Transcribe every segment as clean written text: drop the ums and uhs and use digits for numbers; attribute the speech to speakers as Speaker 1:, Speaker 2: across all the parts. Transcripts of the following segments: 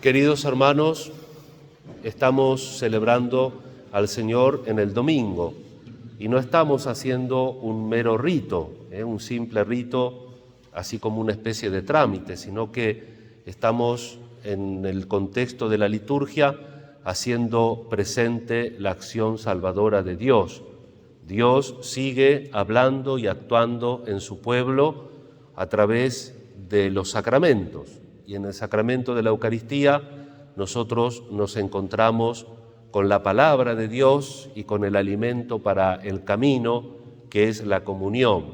Speaker 1: Queridos hermanos, estamos celebrando al Señor en el domingo y no estamos haciendo un mero rito, un simple rito, así como una especie de trámite, sino que estamos en el contexto de la liturgia haciendo presente la acción salvadora de Dios. Dios sigue hablando y actuando en su pueblo a través de los sacramentos. Y en el sacramento de la Eucaristía nosotros nos encontramos con la palabra de Dios y con el alimento para el camino, que es la comunión.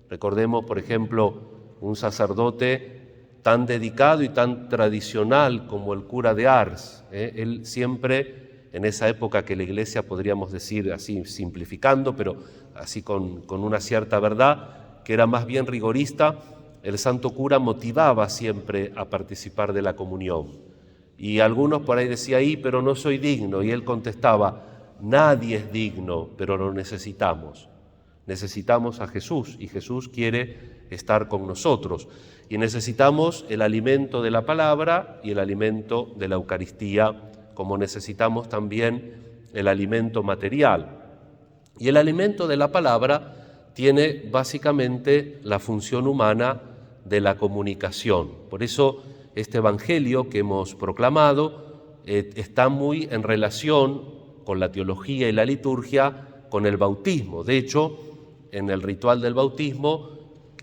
Speaker 1: Recordemos, por ejemplo, un sacerdote tan dedicado y tan tradicional como el cura de Ars. Él siempre, en esa época que la Iglesia, podríamos decir así, simplificando, pero así con una cierta verdad, que era más bien rigorista, el santo cura motivaba siempre a participar de la comunión. Y algunos por ahí decían, pero no soy digno. Y él contestaba, nadie es digno, pero lo necesitamos. Necesitamos a Jesús y Jesús quiere estar con nosotros. Y necesitamos el alimento de la palabra y el alimento de la Eucaristía, como necesitamos también el alimento material. Y el alimento de la palabra tiene básicamente la función humana de la comunicación. Por eso este Evangelio que hemos proclamado está muy en relación con la teología y la liturgia, con el bautismo. De hecho, en el ritual del bautismo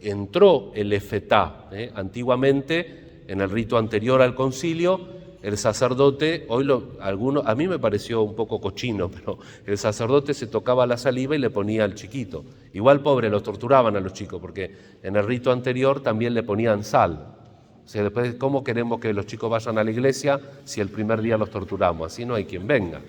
Speaker 1: entró el efetá. Antiguamente, en el rito anterior al concilio, el sacerdote, a mí me pareció un poco cochino, pero el sacerdote se tocaba la saliva y le ponía al chiquito. Igual, pobre, los torturaban a los chicos, porque en el rito anterior también le ponían sal. O sea, después, ¿cómo queremos que los chicos vayan a la iglesia si el primer día los torturamos? Así no hay quien venga.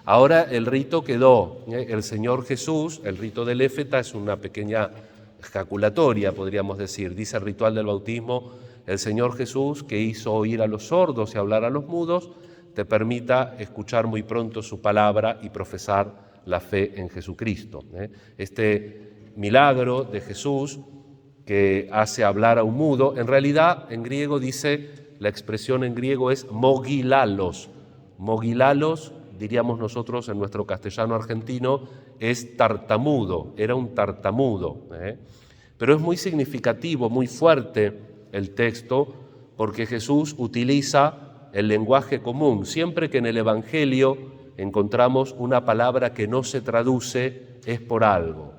Speaker 1: Ahora el rito quedó. El Señor Jesús, el rito del éfeta es una pequeña ejaculatoria, podríamos decir. Dice el ritual del bautismo, el Señor Jesús, que hizo oír a los sordos y hablar a los mudos, te permita escuchar muy pronto su palabra y profesar la fe en Jesucristo. Este milagro de Jesús que hace hablar a un mudo, en realidad en griego dice, la expresión en griego es mogilalos. Mogilalos, diríamos nosotros en nuestro castellano argentino, es tartamudo, era un tartamudo. Pero es muy significativo, muy fuerte el texto, porque Jesús utiliza el lenguaje común. Siempre que en el Evangelio encontramos una palabra que no se traduce, es por algo.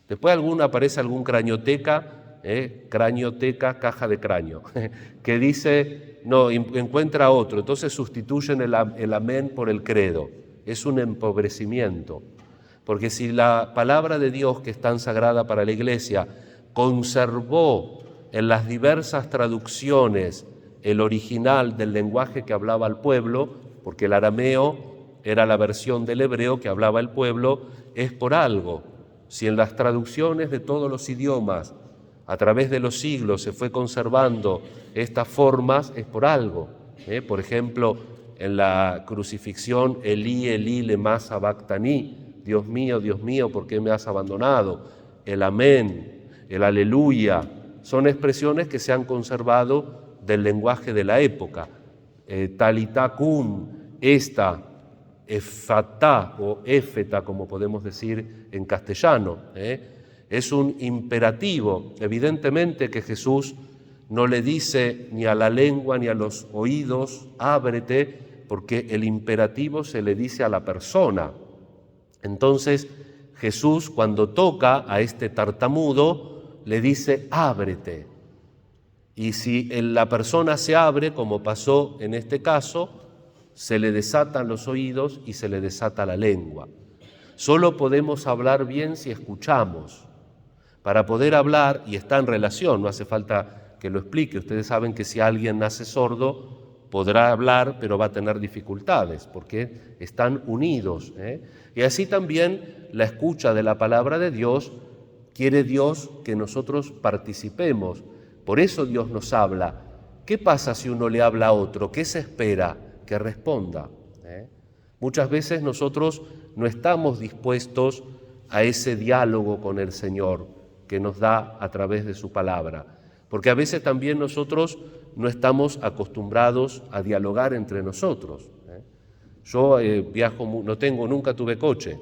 Speaker 1: Después aparece algún cranioteca, caja de cráneo, que dice, no, encuentra otro, entonces sustituyen el amén por el credo. Es un empobrecimiento, porque si la palabra de Dios, que es tan sagrada para la Iglesia, conservó en las diversas traducciones el original del lenguaje que hablaba el pueblo, porque el arameo era la versión del hebreo que hablaba el pueblo, es por algo. Si en las traducciones de todos los idiomas, a través de los siglos, se fue conservando estas formas, es por algo. Por ejemplo, en la crucifixión, Elí, Elí, lema sabactani, Dios mío, ¿por qué me has abandonado? El amén, el aleluya, son expresiones que se han conservado del lenguaje de la época. Talitá cum, esta, efatá o éfeta, como podemos decir en castellano. Es un imperativo. Evidentemente que Jesús no le dice ni a la lengua ni a los oídos, ábrete, porque el imperativo se le dice a la persona. Entonces Jesús, cuando toca a este tartamudo, le dice, ábrete. Y si la persona se abre, como pasó en este caso, se le desatan los oídos y se le desata la lengua. Solo podemos hablar bien si escuchamos. Para poder hablar, y está en relación, no hace falta que lo explique, ustedes saben que si alguien nace sordo, podrá hablar, pero va a tener dificultades, porque están unidos. Y así también la escucha de la palabra de Dios, quiere Dios que nosotros participemos. Por eso Dios nos habla. ¿Qué pasa si uno le habla a otro? ¿Qué se espera? Que responda. Muchas veces nosotros no estamos dispuestos a ese diálogo con el Señor que nos da a través de su palabra, porque a veces también nosotros no estamos acostumbrados a dialogar entre nosotros. Yo viajo, nunca tuve coche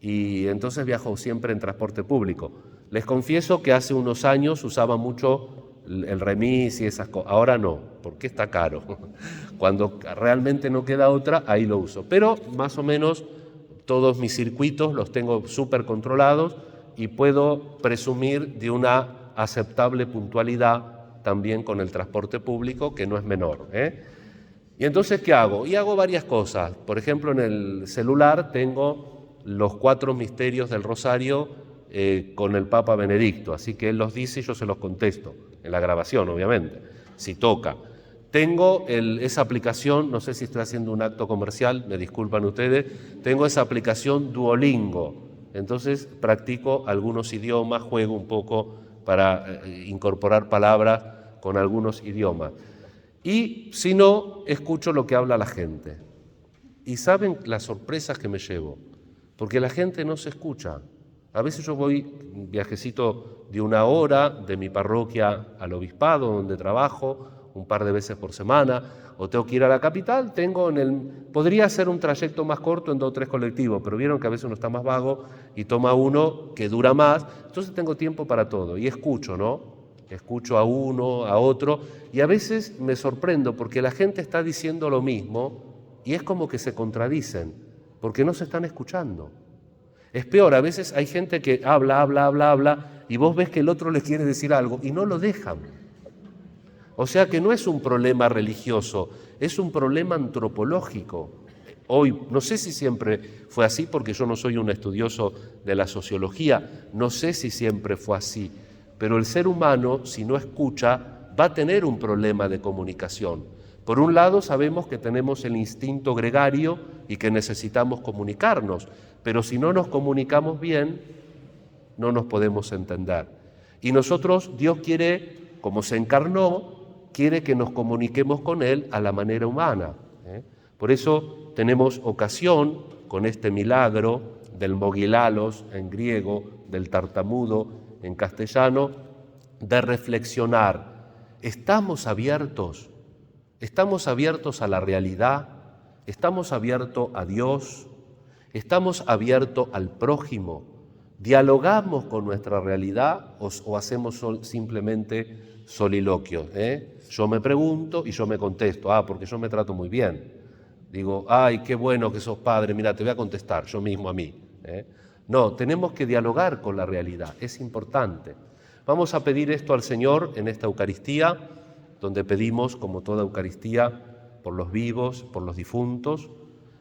Speaker 1: y entonces viajo siempre en transporte público. Les confieso que hace unos años usaba mucho el remis y esas cosas. Ahora no, porque está caro. Cuando realmente no queda otra, ahí lo uso. Pero más o menos todos mis circuitos los tengo súper controlados y puedo presumir de una aceptable puntualidad también con el transporte público, que no es menor. Y entonces, ¿qué hago? Y hago varias cosas. Por ejemplo, en el celular tengo los 4 misterios del Rosario con el Papa Benedicto, así que él los dice y yo se los contesto, en la grabación, obviamente, si toca. Tengo esa aplicación, no sé si estoy haciendo un acto comercial, me disculpan ustedes, tengo esa aplicación Duolingo, entonces practico algunos idiomas, juego un poco para incorporar palabras con algunos idiomas. Y si no, escucho lo que habla la gente. Y saben las sorpresas que me llevo, porque la gente no se escucha. A veces yo voy un viajecito de 1 hora de mi parroquia al obispado donde trabajo, un par de veces por semana, o tengo que ir a la capital, podría ser un trayecto más corto en 2 o 3 colectivos, pero vieron que a veces uno está más vago y toma uno que dura más, entonces tengo tiempo para todo y escucho, ¿no? Escucho a uno, a otro, y a veces me sorprendo porque la gente está diciendo lo mismo y es como que se contradicen, porque no se están escuchando. Es peor, a veces hay gente que habla, y vos ves que el otro le quiere decir algo y no lo dejan. O sea que no es un problema religioso, es un problema antropológico. Hoy, no sé si siempre fue así, porque yo no soy un estudioso de la sociología, no sé si siempre fue así, pero el ser humano, si no escucha, va a tener un problema de comunicación. Por un lado, sabemos que tenemos el instinto gregario y que necesitamos comunicarnos, pero si no nos comunicamos bien, no nos podemos entender. Y nosotros, Dios quiere, como se encarnó, quiere que nos comuniquemos con Él a la manera humana. Por eso tenemos ocasión, con este milagro del mogilalos en griego, del tartamudo en castellano, de reflexionar. ¿Estamos abiertos? ¿Estamos abiertos a la realidad? ¿Estamos abiertos a Dios? ¿Estamos abiertos al prójimo? ¿Dialogamos con nuestra realidad o hacemos simplemente soliloquios? Yo me pregunto y yo me contesto, porque yo me trato muy bien. Digo, ay, qué bueno que sos padre, mira, te voy a contestar yo mismo a mí. No, tenemos que dialogar con la realidad, es importante. Vamos a pedir esto al Señor en esta Eucaristía, donde pedimos, como toda Eucaristía, por los vivos, por los difuntos.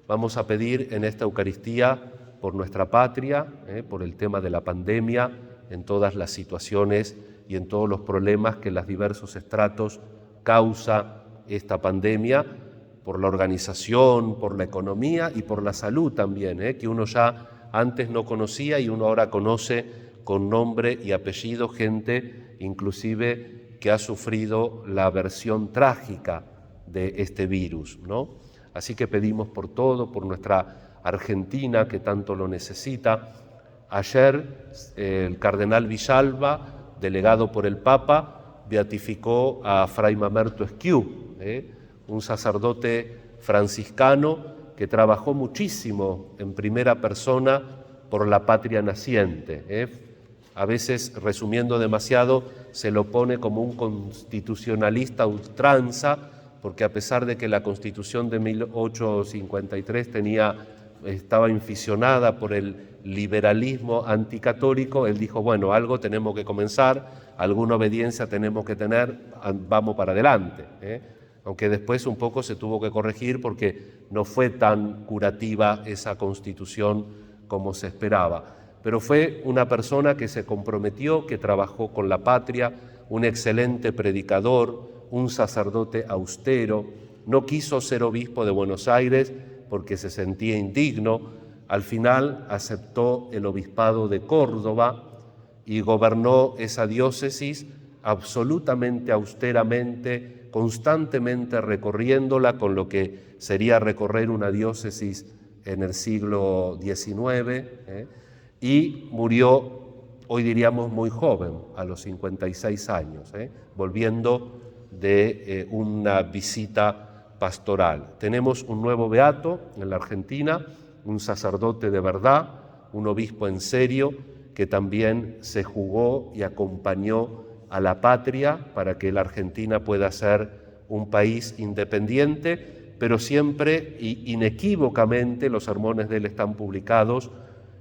Speaker 1: Vamos a pedir en esta Eucaristía por nuestra patria, por el tema de la pandemia, en todas las situaciones y en todos los problemas que en los diversos estratos causa esta pandemia, por la organización, por la economía y por la salud también, que uno ya antes no conocía y uno ahora conoce con nombre y apellido gente inclusive que ha sufrido la versión trágica de este virus, ¿no? Así que pedimos por todo, por nuestra Argentina que tanto lo necesita. Ayer el cardenal Villalba, delegado por el Papa, beatificó a Fray Mamerto Esquiú, un sacerdote franciscano que trabajó muchísimo en primera persona por la patria naciente. A veces, resumiendo demasiado, se lo pone como un constitucionalista ultranza, porque a pesar de que la Constitución de 1853 estaba inficionada por el liberalismo anticatólico, él dijo, bueno, algo tenemos que comenzar, alguna obediencia tenemos que tener, vamos para adelante. Aunque después un poco se tuvo que corregir porque no fue tan curativa esa Constitución como se esperaba. Pero fue una persona que se comprometió, que trabajó con la patria, un excelente predicador, un sacerdote austero, no quiso ser obispo de Buenos Aires porque se sentía indigno, al final aceptó el obispado de Córdoba y gobernó esa diócesis absolutamente austeramente, constantemente recorriéndola con lo que sería recorrer una diócesis en el siglo XIX, y murió, hoy diríamos muy joven, a los 56 años, volviendo de una visita pastoral. Tenemos un nuevo beato en la Argentina, un sacerdote de verdad, un obispo en serio, que también se jugó y acompañó a la patria para que la Argentina pueda ser un país independiente, pero siempre y inequívocamente, los sermones de él están publicados,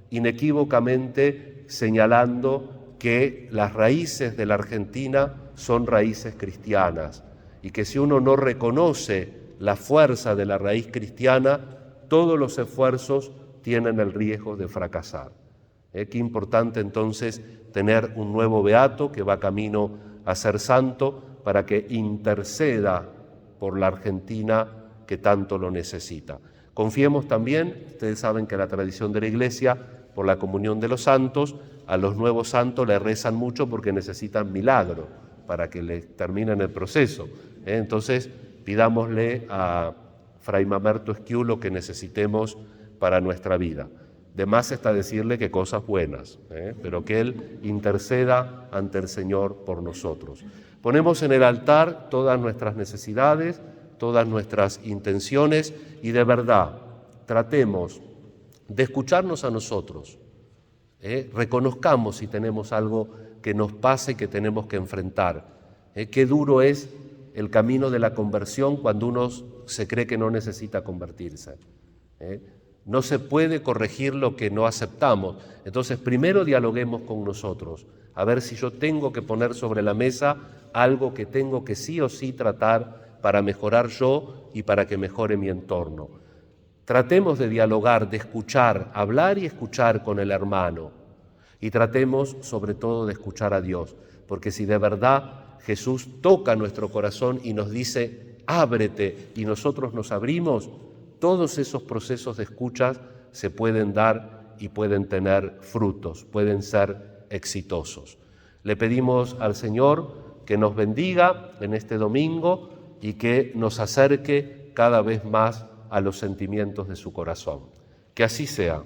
Speaker 1: inequívocamente señalando que las raíces de la Argentina son raíces cristianas y que si uno no reconoce la fuerza de la raíz cristiana, todos los esfuerzos tienen el riesgo de fracasar. Qué importante entonces tener un nuevo beato que va camino a ser santo para que interceda por la Argentina que tanto lo necesita. Confiemos también, ustedes saben que la tradición de la Iglesia, por la comunión de los santos, a los nuevos santos le rezan mucho porque necesitan milagro para que les terminen el proceso. Entonces, pidámosle a Fray Mamerto Esquiú lo que necesitemos para nuestra vida. De más está decirle que cosas buenas, pero que Él interceda ante el Señor por nosotros. Ponemos en el altar todas nuestras necesidades, todas nuestras intenciones y de verdad tratemos de escucharnos a nosotros. Reconozcamos si tenemos algo que nos pase y que tenemos que enfrentar. Qué duro es el camino de la conversión cuando uno se cree que no necesita convertirse. No se puede corregir lo que no aceptamos. Entonces, primero dialoguemos con nosotros, a ver si yo tengo que poner sobre la mesa algo que tengo que sí o sí tratar para mejorar yo y para que mejore mi entorno. Tratemos de dialogar, de escuchar, hablar y escuchar con el hermano. Y tratemos sobre todo de escuchar a Dios, porque si de verdad Jesús toca nuestro corazón y nos dice, ábrete, y nosotros nos abrimos, todos esos procesos de escucha se pueden dar y pueden tener frutos, pueden ser exitosos. Le pedimos al Señor que nos bendiga en este domingo y que nos acerque cada vez más a los sentimientos de su corazón. Que así sea.